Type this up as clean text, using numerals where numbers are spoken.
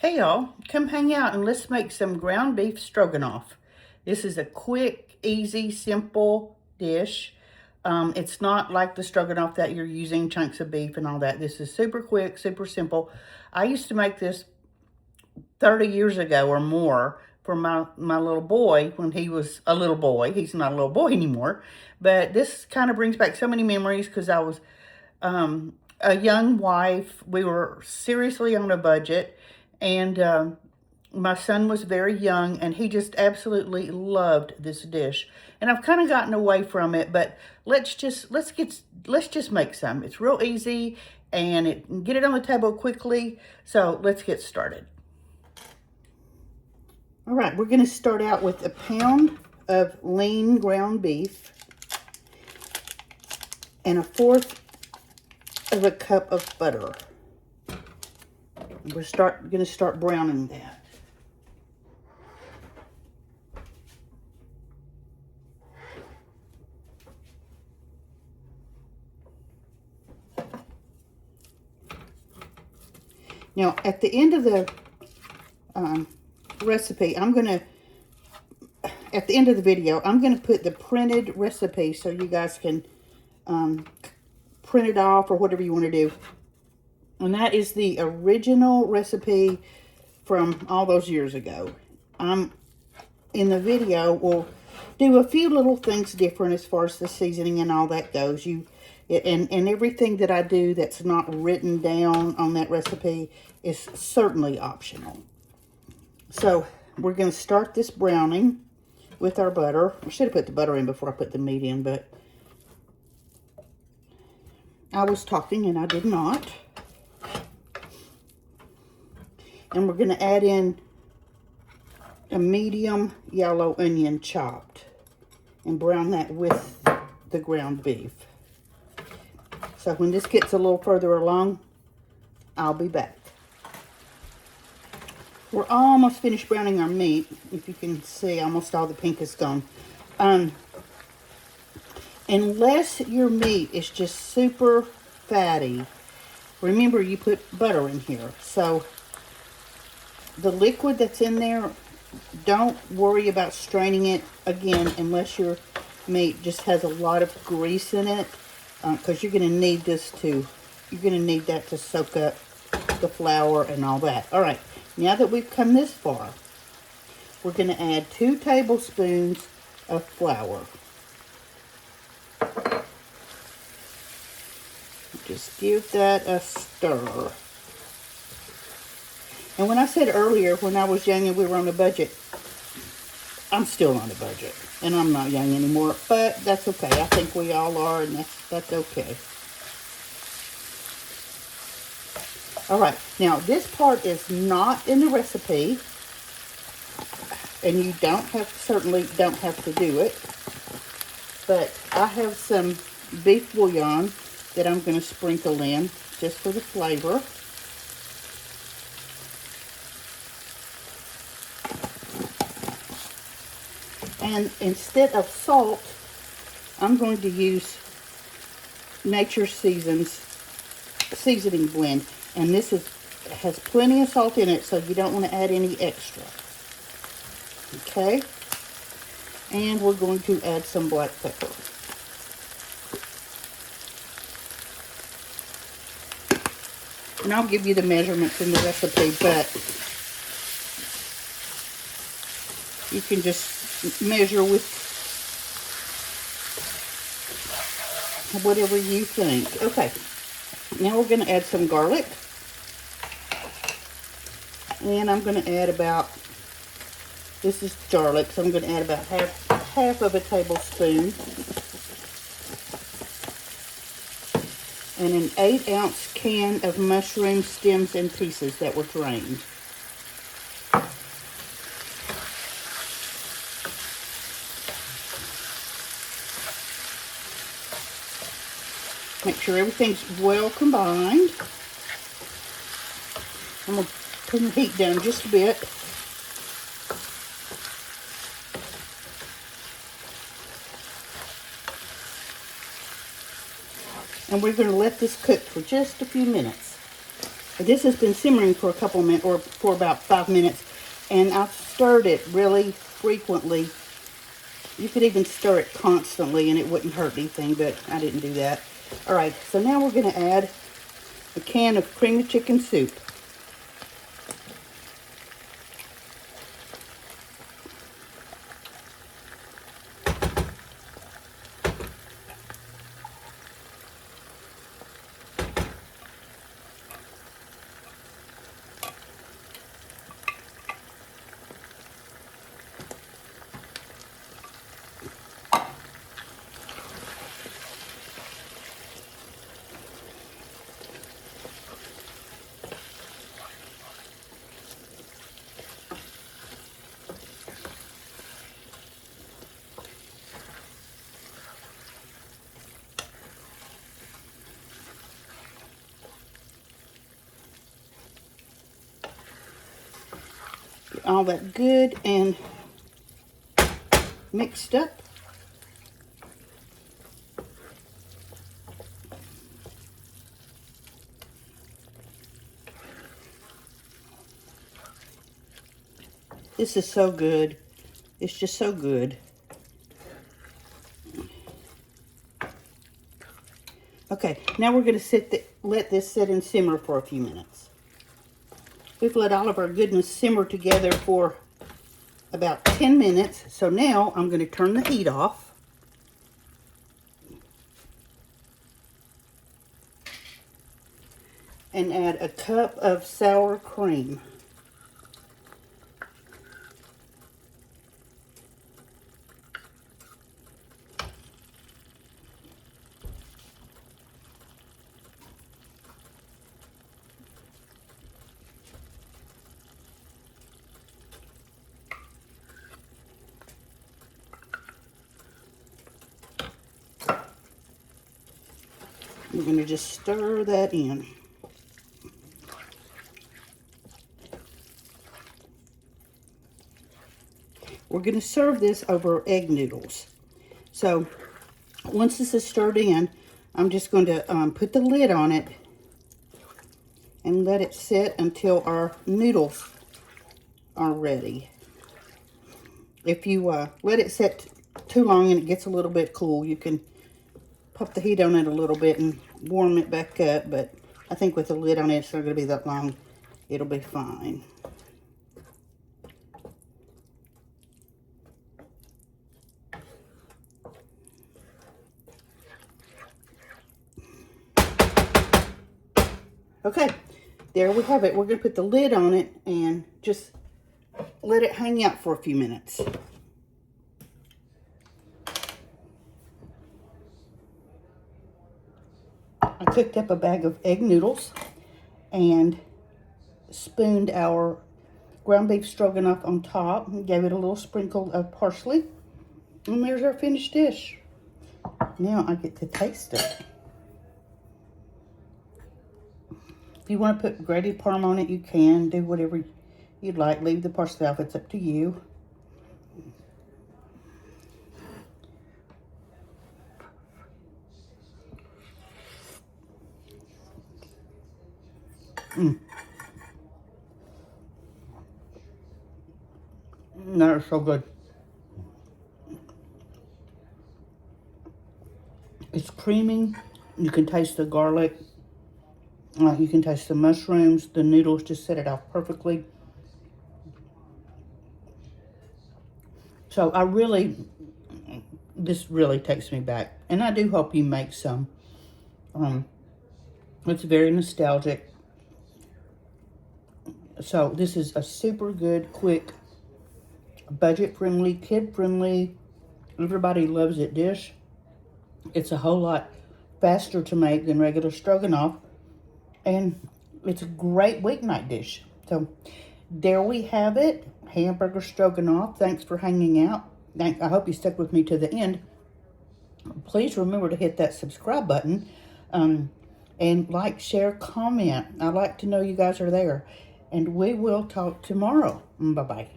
Hey y'all, come hang out and let's make some ground beef stroganoff. This is a quick, easy, simple dish. It's not like the stroganoff that you're using chunks of beef and all that. This is super quick, super simple. I used to make this 30 years ago or more for my little boy when he was a little boy. He's not a little boy anymore, but this kind of brings back so many memories because I was a young wife. We were seriously on a budget, and my son was very young, and he just absolutely loved this dish. And I've kind of gotten away from it, but let's just make some. It's real easy, and get it on the table quickly. So let's get started. All right, we're going to start out with a pound of lean ground beef and 1/4 of a cup of butter. We're going to start browning that. Now, at the end of the recipe, at the end of the video, I'm going to put the printed recipe so you guys can print it off or whatever you want to do. And that is the original recipe from all those years ago. In the video, we'll do a few little things different as far as the seasoning and all that goes. And everything that I do that's not written down on that recipe is certainly optional. So we're going to start this browning with our butter. I should have put the butter in before I put the meat in, but I was talking and I did not. And we're going to add in a medium yellow onion chopped and brown that with the ground beef. So when this gets a little further along, I'll be back. We're almost finished browning our meat. If you can see, almost all the pink is gone. Unless your meat is just super fatty, remember you put butter in here. So the liquid that's in there, don't worry about straining it again unless your meat just has a lot of grease in it, because you're going to need that to soak up the flour and all that. All right, now that we've come this far, we're going to add 2 tablespoons of flour. Just give that a stir. And when I said earlier, when I was young and we were on a budget, I'm still on a budget. And I'm not young anymore, but that's okay. I think we all are, and that's okay. All right, now this part is not in the recipe, and you certainly don't have to do it. But I have some beef bouillon that I'm going to sprinkle in just for the flavor. And instead of salt, I'm going to use Nature Seasons seasoning blend. And this has plenty of salt in it, so you don't want to add any extra. Okay? And we're going to add some black pepper. And I'll give you the measurements in the recipe, but you can just measure with whatever you think. Okay, now we're going to add some garlic. And I'm going to add about, this is garlic, so I'm going to add about half of a tablespoon. And an 8-ounce can of mushroom stems and pieces that were drained. Make sure everything's well combined. I'm going to turn the heat down just a bit. And we're going to let this cook for just a few minutes. This has been simmering for a couple minutes, or for about 5 minutes, and I've stirred it really frequently. You could even stir it constantly and it wouldn't hurt anything, but I didn't do that. All right, so now we're going to add a can of cream of chicken soup. All that good and mixed up. This is so good. It's just so good. Okay, now we're going to let this sit and simmer for a few minutes. We've let all of our goodness simmer together for about 10 minutes. So now I'm going to turn the heat off. And add a cup of sour cream. We're going to just stir that in. We're going to serve this over egg noodles. So once this is stirred in, I'm just going to put the lid on it and let it sit until our noodles are ready. If you let it sit too long and it gets a little bit cool, you can pop the heat on it a little bit and warm it back up, but I think with the lid on it, it's not going to be that long. It'll be fine. Okay, there we have it. We're going to put the lid on it and just let it hang out for a few minutes. I cooked up a bag of egg noodles and spooned our ground beef stroganoff on top and gave it a little sprinkle of parsley. And there's our finished dish. Now I get to taste it. If you want to put grated parm on it, you can. Do whatever you'd like. Leave the parsley off. It's up to you. That is so good. It's creamy. You can taste the garlic. You can taste the mushrooms. The noodles just set it off perfectly. So this really takes me back. And I do hope you make some. It's very nostalgic. So this is a super good, quick, budget-friendly, kid-friendly, everybody loves it dish. It's a whole lot faster to make than regular stroganoff. And it's a great weeknight dish. So there we have it. Hamburger stroganoff. Thanks for hanging out. I hope you stuck with me to the end. Please remember to hit that subscribe button. And like, share, comment. I like to know you guys are there. And we will talk tomorrow. Bye-bye.